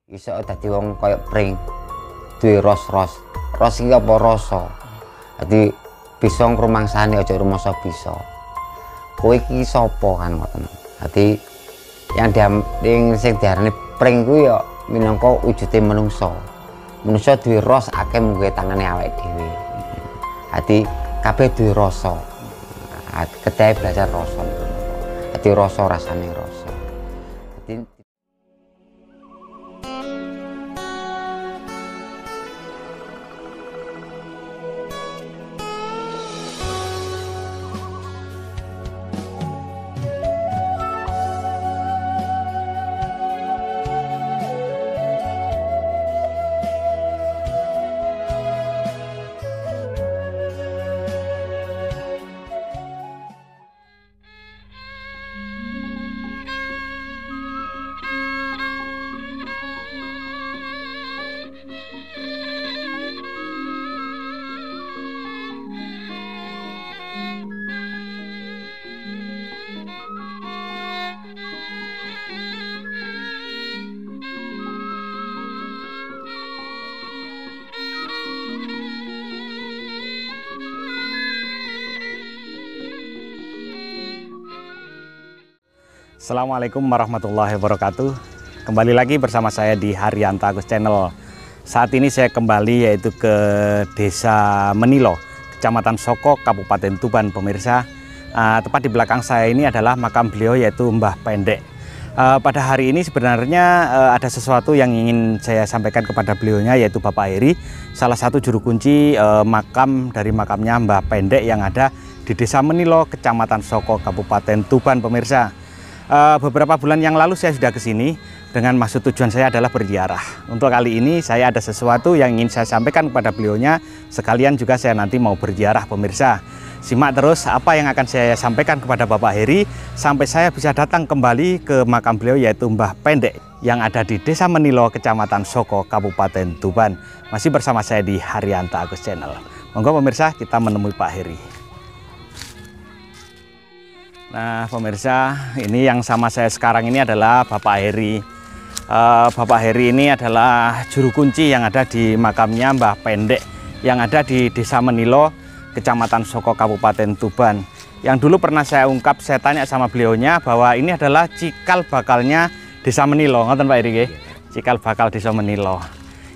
Iso dadi wong koyo pring duwe ros-ros. Ros iki apa rasa. Dadi bisa ngrumangsani aja rumangsa bisa. Kowe iki sapa kan ngoten. Dadi yang sing diarani pring kuwi ya minangka wujude manungsa. Manungsa duwe ros akeh mungke tangane awake dhewe. Dadi kabeh duwe rasa. Kedae belajar rasa. Dadi rasa rasane rasa. Dadi Assalamualaikum warahmatullahi wabarakatuh. Kembali lagi bersama saya di Haryanto Agus Channel. Saat ini saya kembali yaitu ke Desa Menilo, Kecamatan Soko, Kabupaten Tuban, pemirsa. Tepat di belakang saya ini adalah makam beliau yaitu Mbah Pendek. Pada hari ini sebenarnya ada sesuatu yang ingin saya sampaikan kepada beliaunya yaitu Bapak Heri, salah satu juru kunci makam dari makamnya Mbah Pendek yang ada di Desa Menilo, Kecamatan Soko, Kabupaten Tuban, pemirsa. Beberapa bulan yang lalu saya sudah ke sini dengan maksud tujuan saya adalah berziarah. Untuk kali ini saya ada sesuatu yang ingin saya sampaikan kepada beliaunya, sekalian juga saya nanti mau berziarah, pemirsa. Simak terus apa yang akan saya sampaikan kepada Bapak Heri sampai saya bisa datang kembali ke makam beliau yaitu Mbah Pendek yang ada di Desa Menilo, Kecamatan Soko, Kabupaten Tuban. Masih bersama saya di Haryanto Agus Channel. Monggo pemirsa, kita menemui Pak Heri. Nah pemirsa, ini yang sama saya sekarang ini adalah Bapak Heri. Bapak Heri ini adalah juru kunci yang ada di makamnya Mbah Pendek yang ada di Desa Menilo, Kecamatan Soko, Kabupaten Tuban. Yang dulu pernah saya ungkap, saya tanya sama beliaunya bahwa ini adalah cikal bakalnya Desa Menilo. Ngoten Pak Heri, cikal bakal Desa Menilo.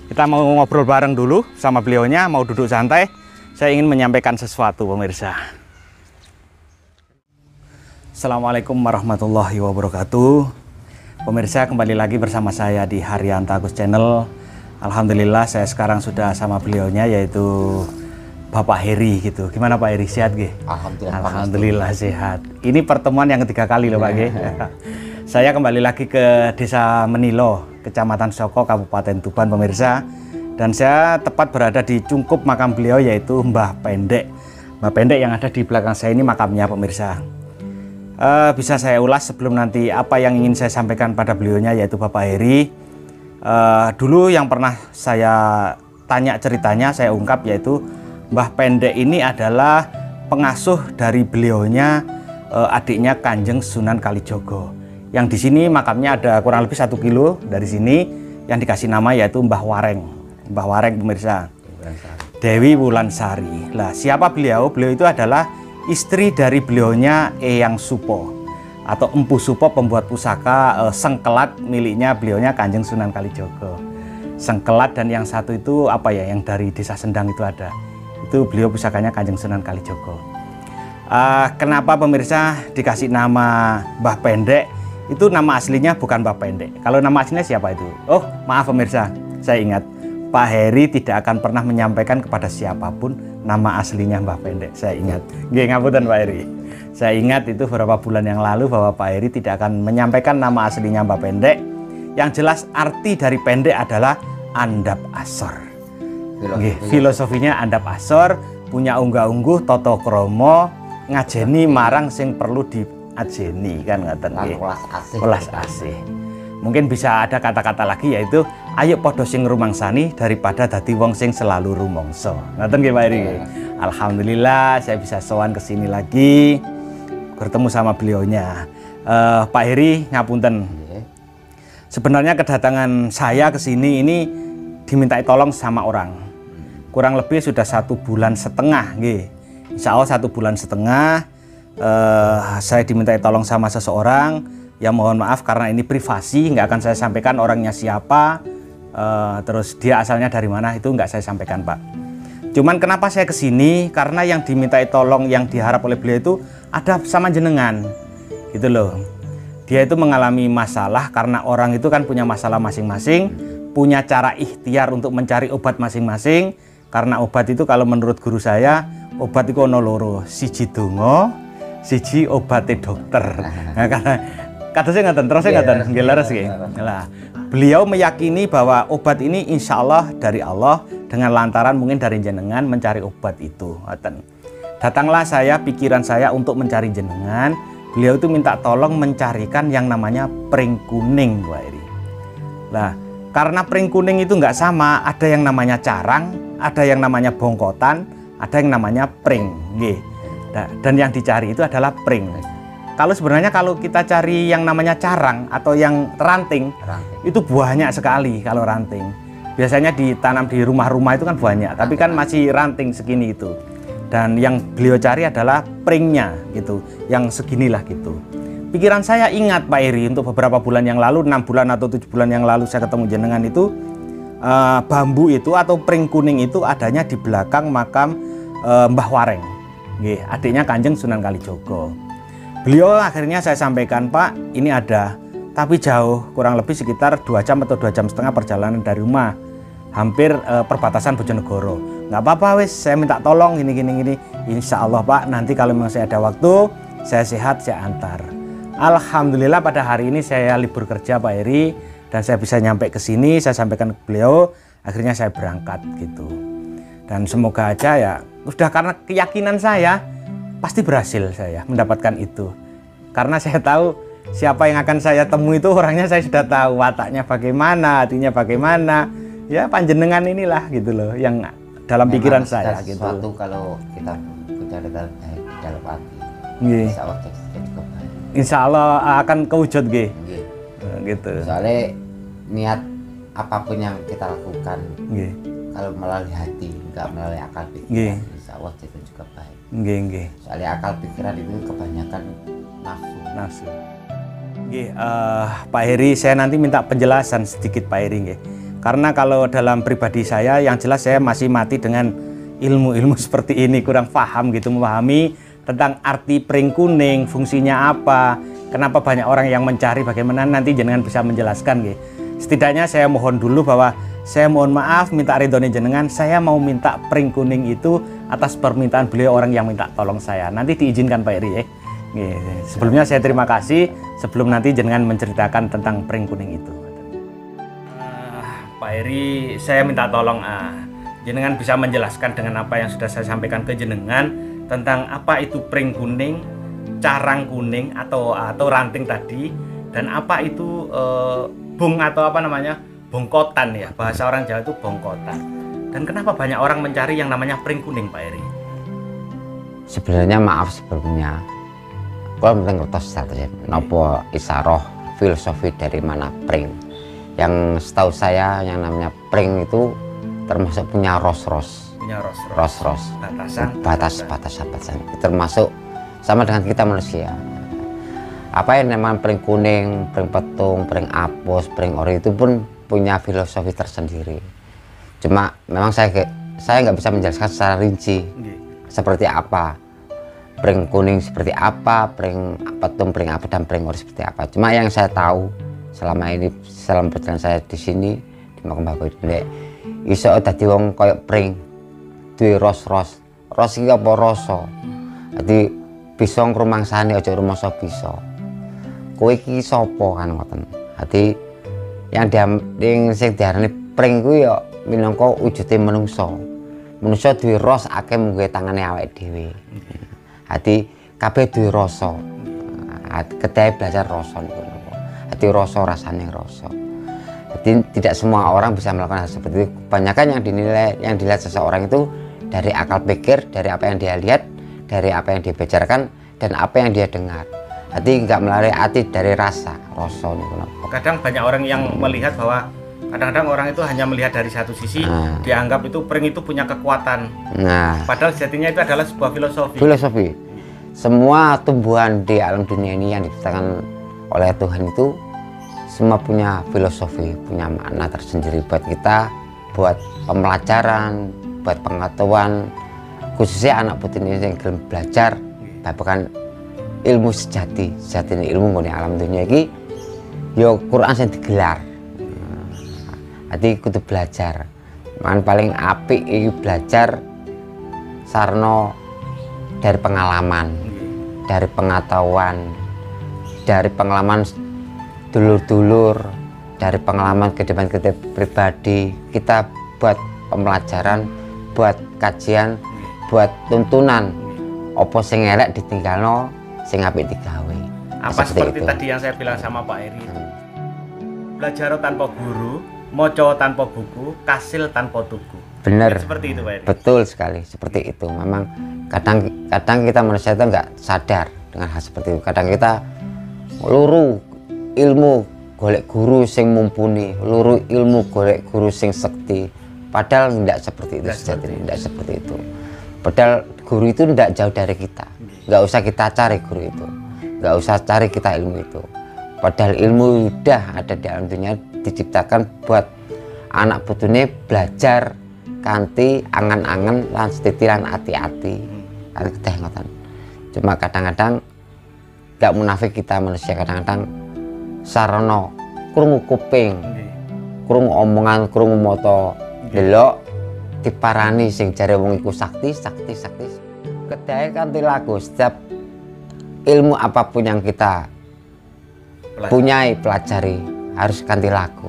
Kita mau ngobrol bareng dulu sama beliaunya, mau duduk santai. Saya ingin menyampaikan sesuatu, pemirsa. Assalamualaikum warahmatullahi wabarakatuh. Pemirsa, kembali lagi bersama saya di Haryanto Agus Channel. Alhamdulillah saya sekarang sudah sama beliaunya yaitu Bapak Heri gitu. Gimana Pak Heri, sehat ge? Alhamdulillah sehat. Ini pertemuan yang ketiga kali loh Pak ge. Saya kembali lagi ke Desa Menilo, Kecamatan Soko, Kabupaten Tuban, pemirsa. Dan saya tepat berada di cungkup makam beliau yaitu Mbah Pendek. Mbah Pendek yang ada di belakang saya ini makamnya, pemirsa. Bisa saya ulas sebelum nanti apa yang ingin saya sampaikan pada beliaunya yaitu Bapak Heri. Dulu yang pernah saya tanya ceritanya, saya ungkap yaitu Mbah Pendek ini adalah pengasuh dari beliaunya adiknya Kanjeng Sunan Kalijogo. Yang di sini makamnya ada kurang lebih 1 kilo dari sini, yang dikasih nama yaitu Mbah Wareng. Mbah Wareng, pemirsa. Dewi Wulansari. Lah, siapa beliau? Beliau itu adalah istri dari beliaunya Eyang Supo atau Empu Supo, pembuat pusaka sengkelat miliknya beliaunya Kanjeng Sunan Kalijogo. Sengkelat dan yang satu itu apa ya, yang dari Desa Sendang itu ada. Itu beliau pusakanya Kanjeng Sunan Kalijogo. Kenapa pemirsa dikasih nama Mbah Pendek? Itu nama aslinya bukan Mbah Pendek. Kalau nama aslinya siapa itu? Oh maaf pemirsa, saya ingat. Pak Heri tidak akan pernah menyampaikan kepada siapapun nama aslinya Mbah Pendek. Saya ingat. Nggih ngapunten Pak Heri. Saya ingat itu beberapa bulan yang lalu bahwa Pak Heri tidak akan menyampaikan nama aslinya Mbah Pendek. Yang jelas arti dari pendek adalah andap asor. Filosofinya andap asor, punya unggah-ungguh, toto kromo, ngajeni marang sing perlu diajeni kan ngoten nggih. Welas asih. Mungkin bisa ada kata-kata lagi yaitu ayo podo sing rumangsani daripada dadi wong sing selalu rumangsa. Ngoten nggih Pak Heri. Alhamdulillah saya bisa sowan ke sini lagi bertemu sama beliaunya. Pak Heri ngapunten. sebenarnya kedatangan saya ke sini ini dimintai tolong sama orang. Kurang lebih sudah 1,5 bulan, nggih. Insya Allah 1,5 bulan. Saya dimintai tolong sama seseorang. Ya mohon maaf karena ini privasi, nggak akan saya sampaikan orangnya siapa, terus dia asalnya dari mana itu nggak saya sampaikan, Pak. Cuman kenapa saya kesini? Karena yang dimintai tolong, yang diharap oleh beliau itu ada sama jenengan, gitu loh. Dia itu mengalami masalah karena orang itu kan punya masalah masing-masing, punya cara ikhtiar untuk mencari obat masing-masing. Karena obat itu kalau menurut guru saya, obat itu ono loro, siji donga, siji obate dokter. Nah, karena kata saya ngaten, terus saya ngaten, nggih leres nggih. Lah, beliau meyakini bahwa obat ini insya Allah dari Allah dengan lantaran mungkin dari jenengan mencari obat itu. Datanglah saya, pikiran saya untuk mencari jenengan. Beliau itu minta tolong mencarikan yang namanya pring kuning, Bu Eri. Nah, karena pring kuning itu nggak sama, ada yang namanya carang, ada yang namanya bongkotan, ada yang namanya pring. Dan yang dicari itu adalah pring. Kalau sebenarnya kalau kita cari yang namanya carang atau yang ranting, itu banyak sekali kalau ranting. Biasanya ditanam di rumah-rumah itu kan banyak, tapi kan masih ranting segini itu. Dan yang beliau cari adalah pringnya gitu, yang seginilah gitu. Pikiran saya ingat Pak Eri, untuk beberapa bulan yang lalu, 6 bulan atau 7 bulan yang lalu saya ketemu jenengan itu, bambu itu atau pring kuning itu adanya di belakang makam Mbah Wareng, adiknya Kanjeng Sunan Kalijogo. Beliau akhirnya saya sampaikan, Pak, ini ada, tapi jauh, kurang lebih sekitar 2 jam atau 2,5 jam perjalanan dari rumah, hampir perbatasan Bojonegoro. Nggak apa-apa wis, saya minta tolong gini. Insya Allah Pak, nanti kalau memang saya ada waktu, saya sehat, saya antar. Alhamdulillah pada hari ini saya libur kerja Pak Eri, dan saya bisa nyampe ke sini, saya sampaikan ke beliau, akhirnya saya berangkat gitu. Dan semoga aja ya, sudah karena keyakinan saya, pasti berhasil saya mendapatkan itu. Karena saya tahu siapa yang akan saya temui itu orangnya saya sudah tahu, wataknya bagaimana, hatinya bagaimana. Ya panjenengan inilah gitu loh yang dalam pikiran saya gitu. Sesuatu kalau kita punya baik dalam hati, insya Allah jadi baik. Insya Allah akan kewujud gitu. Soalnya niat apapun yang kita lakukan, kalau melalui hati, nggak melalui akal pikiran, insya Allah jadi juga baik. Soalnya akal pikiran itu kebanyakan nafsu. Pak Heri, saya nanti minta penjelasan sedikit Pak Heri. Karena kalau dalam pribadi saya, yang jelas saya masih mati dengan ilmu-ilmu seperti ini, kurang paham gitu, memahami tentang arti pring kuning, fungsinya apa, kenapa banyak orang yang mencari, bagaimana nanti jenengan bisa menjelaskan. Setidaknya saya mohon dulu bahwa saya mohon maaf, minta ridhoni jenengan, saya mau minta pring kuning itu atas permintaan beliau orang yang minta tolong saya. Nanti diizinkan Pak Eri Sebelumnya saya terima kasih, sebelum nanti jenengan menceritakan tentang pring kuning itu. Pak Eri, saya minta tolong jenengan bisa menjelaskan dengan apa yang sudah saya sampaikan ke jenengan tentang apa itu pring kuning, carang kuning atau ranting tadi, dan apa itu bung atau apa namanya bongkotan ya, bahasa orang Jawa itu bongkotan. Dan kenapa banyak orang mencari yang namanya pring kuning, Pak Eri? Sebenarnya maaf sebelumnya, kalau mungkin ngertos saja, nopo isaroh filosofi dari mana pring. Yang setahu saya yang namanya pring itu termasuk punya ros-ros. Batasan. Termasuk sama dengan kita manusia. Apa yang namanya pring kuning, pring petung, pring apus, pring ori itu pun punya filosofi tersendiri. Cuma memang saya nggak bisa menjelaskan secara rinci seperti apa. Pring kuning seperti apa, pring petung, pring apus dan pring ori seperti apa. Cuma yang saya tahu selama ini, selama perjalanan saya di sini di makam Mbah Boyo, iso dadi wong koyo pring, duwe ros iki apa rasa. Dadi bisa ngrumangsani aja rumangsa bisa. Kowe iki sapa kan ngoten. Dadi yang sing diarani pring kuwi ya minangka wujude manungsa. Manungsa duwe ros akeh munggo tangane awake dhewe. Dadi kabeh duwe rasa. Kedae belajar rasa niku. Hati rasa, rasanya rasa. Jadi tidak semua orang bisa melakukan hal seperti itu. Kebanyakan yang dilihat seseorang itu dari akal pikir, dari apa yang dia lihat, dari apa yang dia bicarakan, dan apa yang dia dengar. Hati nggak melalui hati dari rasa niku napa. Kadang banyak orang yang melihat bahwa kadang-kadang orang itu hanya melihat dari satu sisi, dianggap itu pring itu punya kekuatan. Nah, padahal sejatinya itu adalah sebuah filosofi. Filosofi. Semua tumbuhan di alam dunia ini yang diciptakan oleh Tuhan itu semua punya filosofi, punya makna tersendiri buat kita, buat pembelajaran, buat pengetahuan, khususnya anak putih ini yang belum belajar, bahkan ilmu sejati ini ilmu di alam dunia ini, yo Quran yang digelar. Hati kudu belajar. Makan paling apik iki belajar sarno dari pengalaman, dari pengetahuan, dari pengalaman dulur-dulur, dari pengalaman kehidupan kita pribadi. Kita buat pembelajaran, buat kajian, buat tuntunan. Opo sing elek ditinggalno, sing apik digawe. Apa seperti itu tadi yang saya bilang sama Pak Eri. Belajar tanpa guru, moco tanpa buku, kasil tanpa tugu. Benar. Seperti itu Pak Eri. Betul sekali, seperti itu. Memang kadang kita manusia itu nggak sadar dengan hal seperti itu. Kadang kita luru ilmu golek guru sing mumpuni, luru ilmu golek guru sing sekti. Padahal tidak seperti itu sejatinya, tidak seperti itu. Padahal guru itu tidak jauh dari kita. Nggak usah kita cari guru itu, nggak usah cari kita ilmu itu. Padahal ilmu udah ada di alam dunia, diciptakan buat anak putune belajar kanthi angan-angan lan setitilan hati-hati. Kan keteh ngoten. Cuma kadang-kadang gak munafik kita manusia, kadang-kadang sarana krungu kuping, krungu omongan, krungu moto, delok diparani sing jare wong iku sakti. Kedahe kanthi laku, setiap ilmu apapun yang kita punyai, pelajari harus kanthi laku.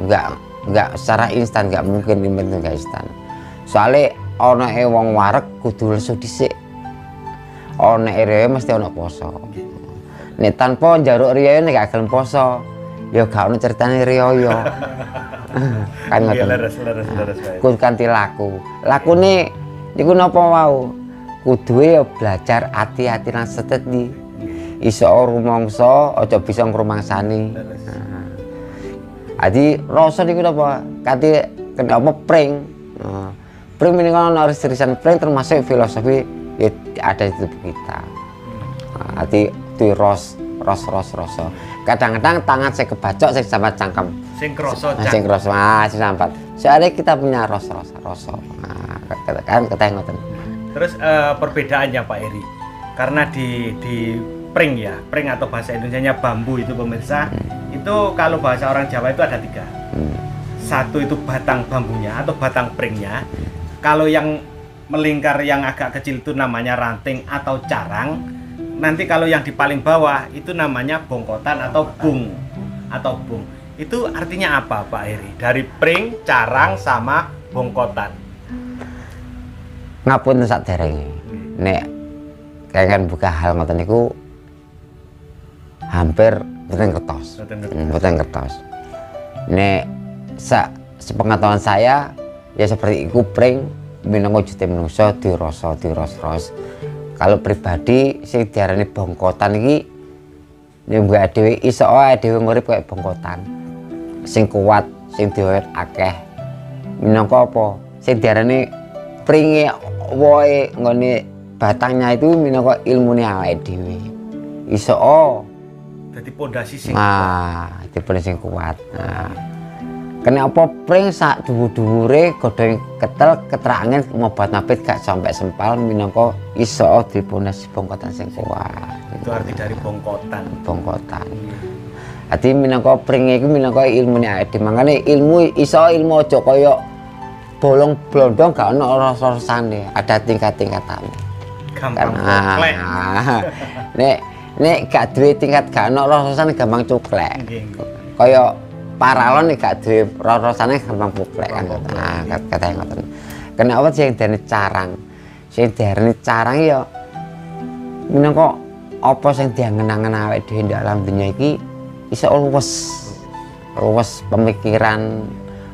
Enggak secara instan, enggak mungkin bentuk instan. Soalnya ana wong wareg kudu lesu dhisik. Ana riyo mesti ana poso. Nek tanpa njaluk riyo nek gak gelem poso, ya gak ono ceritane riyo. Kan ngoten. Kudu kanthi laku. Lakune niku napa wau? Kuduwe ya belajar hati-hati lan seteti. Iso rumangsa aja bisa ngrumangsani. Adi rasa niku napa? Kanthi kena apa pring. Pring menika ana tulisan pring termasuk filosofi ya ada di tubuh kita. Adi itu rasa. Kadang-kadang tangan saya kebacok saya sambat cangkem. Sing krasa sing sambat. Soalnya kita punya rasa. Kan keteh ngoten. Terus perbedaannya Pak Eri. Karena di pring ya, pring atau bahasa Indonesianya bambu itu pemirsa, itu kalau bahasa orang Jawa itu ada 3. Satu itu batang bambunya atau batang pringnya. Kalau yang melingkar yang agak kecil itu namanya ranting atau carang. Nanti kalau yang di paling bawah itu namanya bongkotan atau bung. Itu artinya apa Pak Eri? Dari pring, carang sama bongkotan. Ngapunten saderenge. Nek kangen buka hal ngoten niku hampir mboten kertos. Nek sepengetahuan saya ya seperti iku pring minangka wujute manungsa diros-ros. Kalau pribadi sing diarani bongkotan iki mbok dhewe iso ae dhewe ngurip kaya bongkotan. Sing kuat, sing diwet akeh. Minangka apa? Sing diarani pringe wohe nggone batangnya itu minangka ilmune awake dhewe. Iso dadi pondasi sing kuat. Dadi pondasi sing kuat. Kena apa pring sak dhuwur-dhuwure godhong ketel keterangan ngobat napit gak sampai sempal minangka iso di pondasi bongkotan sing kuat. Itu arti dari bongkotan. Ati minangka pring iku minangka ilmune awake dhewe. Mangane ilmu iso ilmu aja kaya bolong blondong gak ono rasa-rasane, ada tingkat-tingkatane. Gampang cuklek. Nek gak duwe tingkat gak ono rasane gampang cuklek. Kaya paralon nek gak duwe rasane gampang cuklek kan. Katanya ngoten. Kenapa sing diarani carang? Sing diarani carang ya minangka apa sing diangen-angen awake dhewe di alam dunya iki iso luwes pemikiran,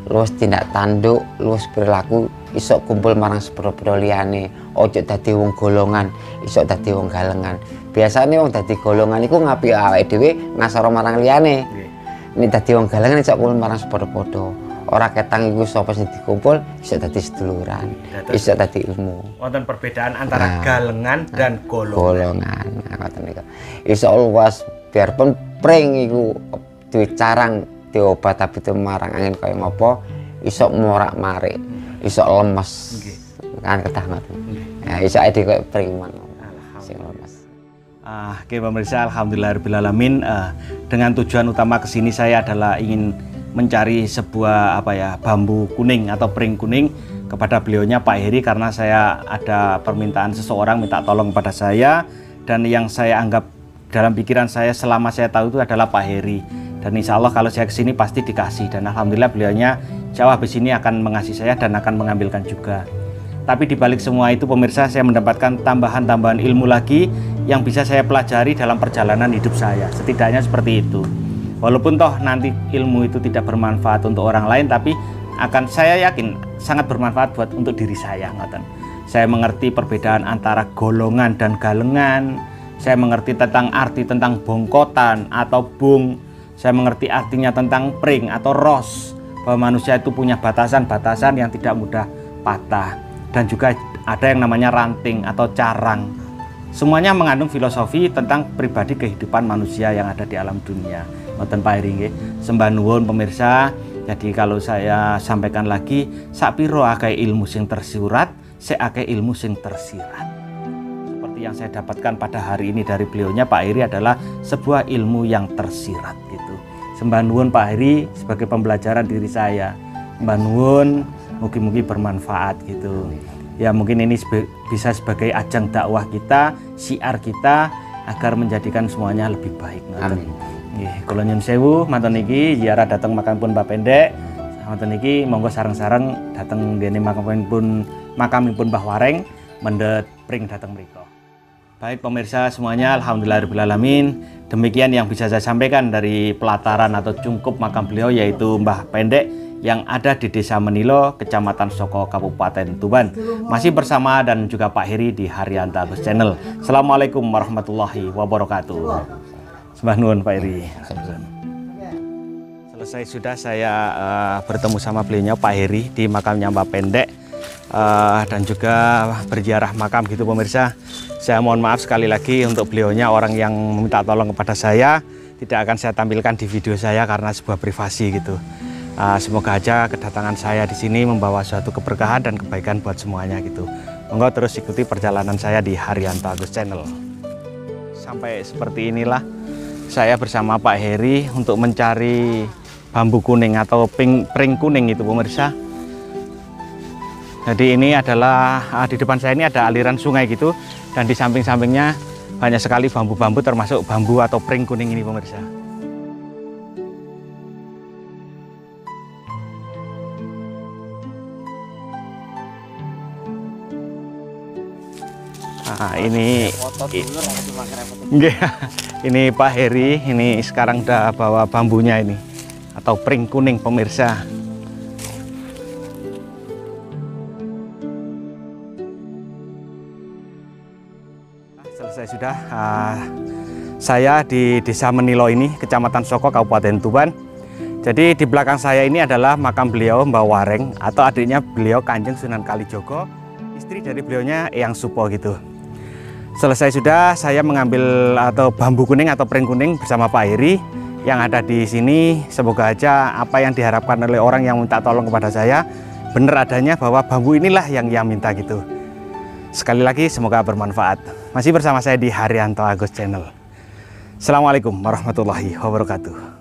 luwes tindak tanduk, luwes perilaku, iso kumpul marang sepuro-puro liyane, ojo dadi wong golongan, iso dadi wong galengan. biasanya wong dadi golongan iku ngapi awake dhewe ngasara marang liyane. Nek dadi wong galengan iso kumpul marang padha-padha. Ora ketang iku sapa sing dikumpul iso dadi seduluran, iso dadi ilmu. Wonten perbedaan antara galengan dan golongan. Ngoten niku. Iso luas biarpun pring iku duwe carang diobat tapi marang angin kaya ngopo iso morak-marik, iso lemes. Kan kedah ngoten. Ya iso ade kaya pring man. Sing lemes. Oke pemirsa, alhamdulillahirobbilalamin. Dengan tujuan utama kesini saya adalah ingin mencari sebuah bambu kuning atau pring kuning kepada beliaunya Pak Heri, karena saya ada permintaan seseorang minta tolong kepada saya, dan yang saya anggap dalam pikiran saya selama saya tahu itu adalah Pak Heri, dan insya Allah kalau saya kesini pasti dikasih, dan alhamdulillah beliaunya jauh habis ini akan mengasihi saya dan akan mengambilkan juga. Tapi dibalik semua itu pemirsa, saya mendapatkan tambahan-tambahan ilmu lagi yang bisa saya pelajari dalam perjalanan hidup saya. Setidaknya seperti itu. Walaupun toh nanti ilmu itu tidak bermanfaat untuk orang lain, tapi saya yakin sangat bermanfaat untuk diri saya. Saya mengerti perbedaan antara golongan dan galengan. Saya mengerti tentang arti tentang bongkotan atau bung. Saya mengerti artinya tentang pring atau ros. Bahwa manusia itu punya batasan-batasan yang tidak mudah patah. Dan juga ada yang namanya ranting atau carang. Semuanya mengandung filosofi tentang pribadi kehidupan manusia yang ada di alam dunia. Ngoten Pak Heri nggih. Sembah nuwun pemirsa. Jadi kalau saya sampaikan lagi, sapiro akeh ilmu sing tersurat, seakeh ilmu sing tersirat. Seperti yang saya dapatkan pada hari ini dari beliaunya Pak Heri adalah sebuah ilmu yang tersirat gitu. Sembah nuwun Pak Heri sebagai pembelajaran diri saya. Sembah nuwun, mugi-mugi bermanfaat gitu. Ya mungkin ini bisa sebagai ajang dakwah kita, syiar kita agar menjadikan semuanya lebih baik. Amin. Nggih, kula nyuwun sewu mantun niki ziarah dateng makamipun Mbah Pendek. Mantun niki monggo sareng-sareng dateng dene makamipun Mbah Wareng mendhet pring dateng mriku. Baik pemirsa semuanya, alhamdulillahirobbilalamin. Demikian yang bisa saya sampaikan dari pelataran atau cungkup makam beliau, yaitu Mbah Pendek yang ada di Desa Menilo, Kecamatan Soko, Kabupaten Tuban. Masih bersama dan juga Pak Heri di Haryanto Agus Channel. Assalamualaikum warahmatullahi wabarakatuh. Sembah nuwun Pak Heri. Selesai sudah saya bertemu sama beliaunya Pak Heri di makamnya Mbah Pendek, dan juga berziarah makam gitu pemirsa. Saya mohon maaf sekali lagi untuk beliaunya, orang yang meminta tolong kepada saya. Tidak akan saya tampilkan di video saya karena sebuah privasi gitu. Semoga aja kedatangan saya di sini membawa suatu keberkahan dan kebaikan buat semuanya gitu. Monggo terus ikuti perjalanan saya di Haryanto Agus Channel. Sampai seperti inilah saya bersama Pak Heri untuk mencari bambu kuning atau pring kuning itu pemirsa. Jadi ini adalah di depan saya ini ada aliran sungai gitu, dan di samping-sampingnya banyak sekali bambu-bambu termasuk bambu atau pring kuning ini pemirsa. Nah, ini Pak Heri, ini sekarang udah bawa bambunya ini atau pring kuning pemirsa. Selesai sudah, saya di Desa Menilo ini, Kecamatan Soko, Kabupaten Tuban. Jadi di belakang saya ini adalah makam beliau Mbah Wareng atau adiknya beliau Kanjeng Sunan Kalijogo, istri dari beliaunya Eyang Supo gitu. Selesai sudah, saya mengambil atau bambu kuning atau pring kuning bersama Pak Heri yang ada di sini. Semoga aja apa yang diharapkan oleh orang yang minta tolong kepada saya benar adanya, bahwa bambu inilah yang ia minta gitu. Sekali lagi semoga bermanfaat. Masih bersama saya di Haryanto Agus Channel. Assalamualaikum warahmatullahi wabarakatuh.